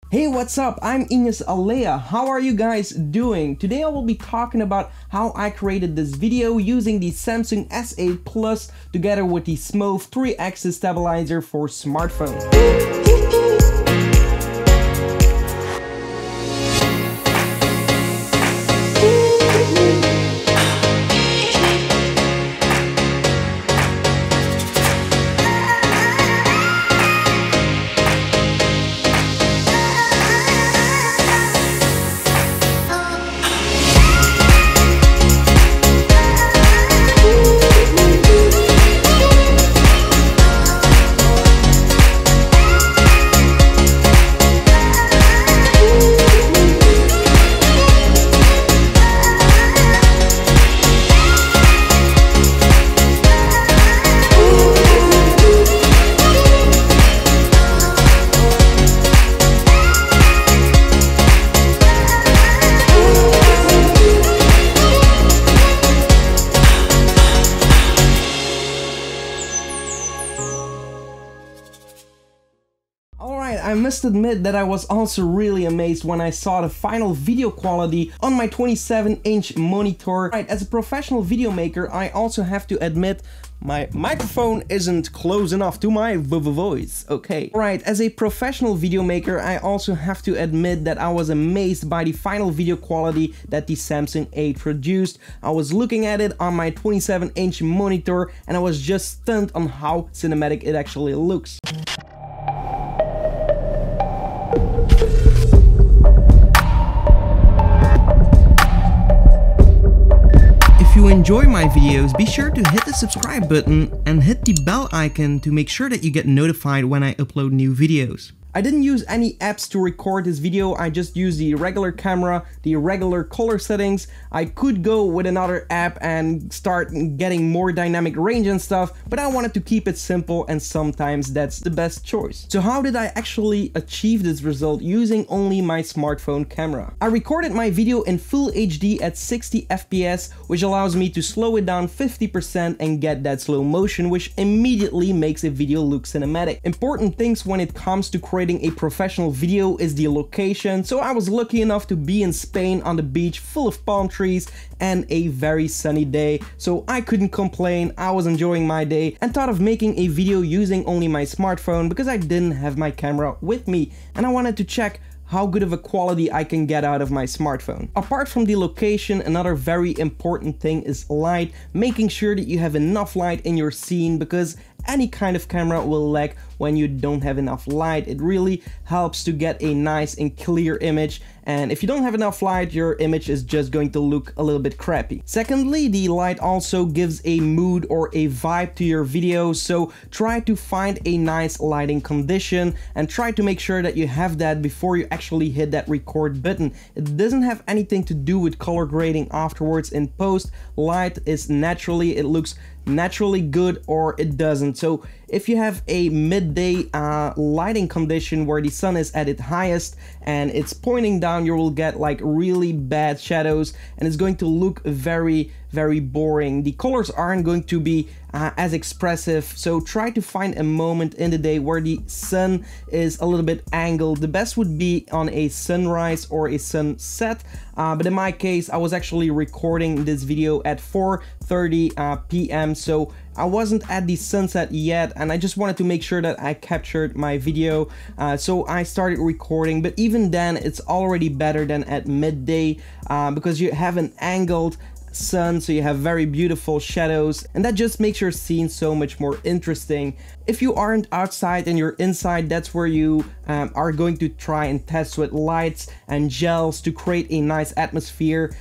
Hey, what's up? I'm Ignace Aleya. How are you guys doing? Today I will be talking about how I created this video using the Samsung S8 Plus together with the Smove 3-axis stabilizer for smartphones. Alright, I must admit that I was also really amazed when I saw the final video quality on my 27-inch monitor. Right, as a professional video maker, I also have to admit my microphone isn't close enough to my voice, okay. Right, as a professional video maker, I also have to admit that I was amazed by the final video quality that the Samsung 8 produced. I was looking at it on my 27-inch monitor and I was just stunned on how cinematic it actually looks. If you enjoy my videos, be sure to hit the subscribe button and hit the bell icon to make sure that you get notified when I upload new videos. I didn't use any apps to record this video, I just used the regular camera, the regular color settings. I could go with another app and start getting more dynamic range and stuff, but I wanted to keep it simple and sometimes that's the best choice. So how did I actually achieve this result using only my smartphone camera? I recorded my video in full HD at 60 FPS, which allows me to slow it down 50% and get that slow motion, which immediately makes a video look cinematic. Important things when it comes to creating a professional video is the location, so I was lucky enough to be in Spain on the beach full of palm trees and a very sunny day, so I couldn't complain. I was enjoying my day and thought of making a video using only my smartphone because I didn't have my camera with me and I wanted to check how good of a quality I can get out of my smartphone. Apart from the location, another very important thing is light, making sure that you have enough light in your scene because any kind of camera will lag when you don't have enough light. It really helps to get a nice and clear image, and if you don't have enough light, your image is just going to look a little bit crappy. Secondly, the light also gives a mood or a vibe to your video, so try to find a nice lighting condition and try to make sure that you have that before you actually hit that record button. It doesn't have anything to do with color grading afterwards in post. Light is naturally, it looks naturally good or it doesn't. So if you have a midday lighting condition where the sun is at its highest and it's pointing down, you will get like really bad shadows and it's going to look very boring. The colors aren't going to be as expressive, so try to find a moment in the day where the sun is a little bit angled. The best would be on a sunrise or a sunset, but in my case I was actually recording this video at 4:30 p.m. so I wasn't at the sunset yet and I just wanted to make sure that I captured my video, so I started recording, but even then it's already better than at midday because you have an angled sun, so you have very beautiful shadows and that just makes your scene so much more interesting. If you aren't outside and you're inside, that's where you are going to try and test with lights and gels to create a nice atmosphere.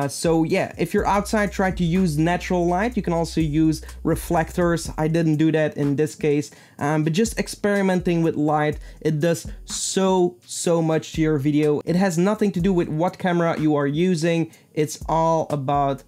So yeah, if you're outside, try to use natural light. You can also use reflectors. I didn't do that in this case, but just experimenting with light, it does so much to your video. It has nothing to do with what camera you are using. It's all about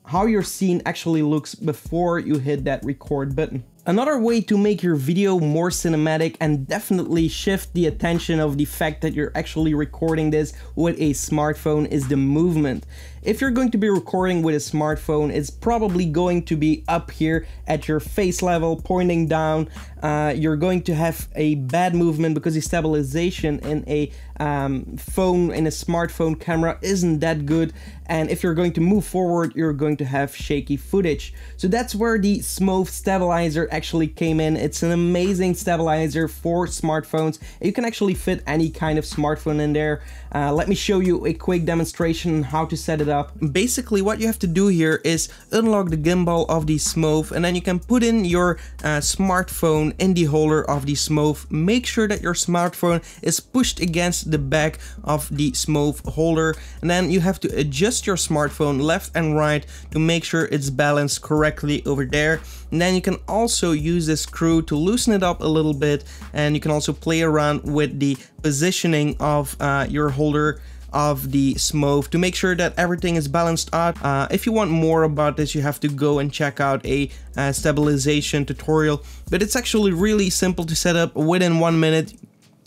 how your scene actually looks before you hit that record button. Another way to make your video more cinematic and definitely shift the attention of the fact that you're actually recording this with a smartphone is the movement. If you're going to be recording with a smartphone, it's probably going to be up here at your face level, pointing down. You're going to have a bad movement because the stabilization in a smartphone camera isn't that good. And if you're going to move forward, you're going to have shaky footage. So that's where the Smove Stabilizer actually came in. It's an amazing stabilizer for smartphones. You can actually fit any kind of smartphone in there. Let me show you a quick demonstration on how to set it up. Basically, what you have to do here is unlock the gimbal of the Smove, and then you can put in your smartphone in the holder of the Smove. Make sure that your smartphone is pushed against the back of the Smove holder, and then you have to adjust your smartphone left and right to make sure it's balanced correctly over there. And then you can also use this screw to loosen it up a little bit, and you can also play around with the positioning of your holder of the Smove to make sure that everything is balanced out. If you want more about this, you have to go and check out a stabilization tutorial, but it's actually really simple to set up. Within 1 minute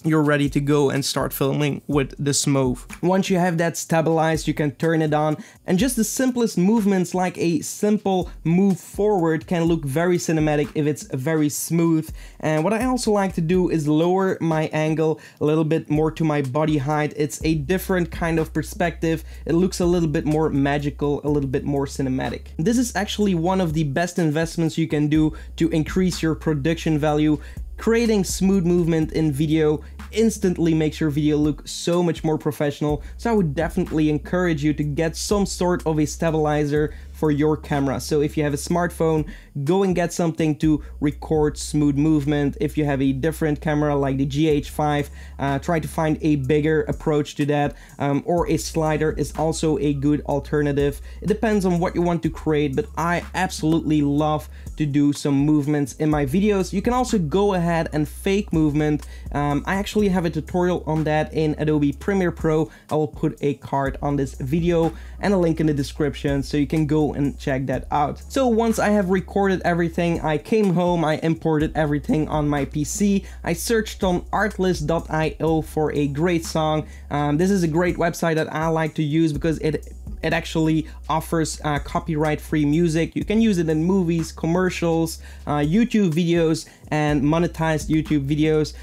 you're ready to go and start filming with the Smove. Once you have that stabilized, you can turn it on, and just the simplest movements like a simple move forward can look very cinematic if it's very smooth. And what I also like to do is lower my angle a little bit more to my body height. It's a different kind of perspective. It looks a little bit more magical, a little bit more cinematic. This is actually one of the best investments you can do to increase your production value. Creating smooth movement in video instantly makes your video look so much more professional, so I would definitely encourage you to get some sort of a stabilizer for your camera. So if you have a smartphone, go and get something to record smooth movement. If you have a different camera like the GH5, try to find a bigger approach to that, or a slider is also a good alternative. It depends on what you want to create, but I absolutely love to do some movements in my videos. You can also go ahead and fake movement. I actually have a tutorial on that in Adobe Premiere Pro. I will put a card on this video and a link in the description so you can go and check that out. So once I have recorded everything, I came home, I imported everything on my PC. I searched on artlist.io for a great song. This is a great website that I like to use because it actually offers copyright-free music. You can use it in movies, commercials, YouTube videos, and monetized YouTube videos.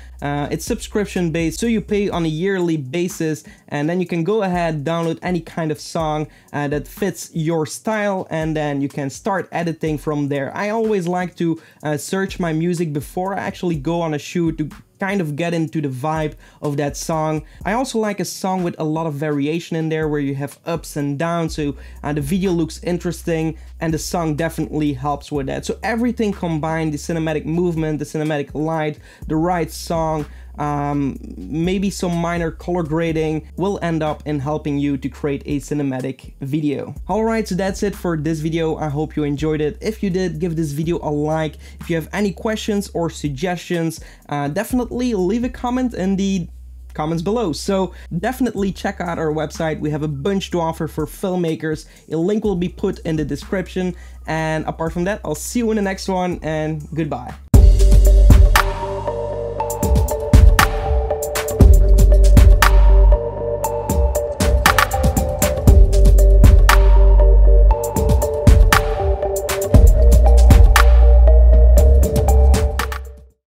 It's subscription based, so you pay on a yearly basis, and then you can go ahead, download any kind of song that fits your style, and then you can start editing from there. I always like to search my music before I actually go on a shoot to kind of get into the vibe of that song. I also like a song with a lot of variation in there where you have ups and downs, so the video looks interesting and the song definitely helps with that. So everything combined, the cinematic movement, the cinematic light, the right song, maybe some minor color grading will end up in helping you to create a cinematic video. Alright, so that's it for this video. I hope you enjoyed it. If you did, give this video a like. If you have any questions or suggestions, definitely leave a comment in the comments below. So definitely check out our website. We have a bunch to offer for filmmakers. A link will be put in the description. And apart from that, I'll see you in the next one, and goodbye.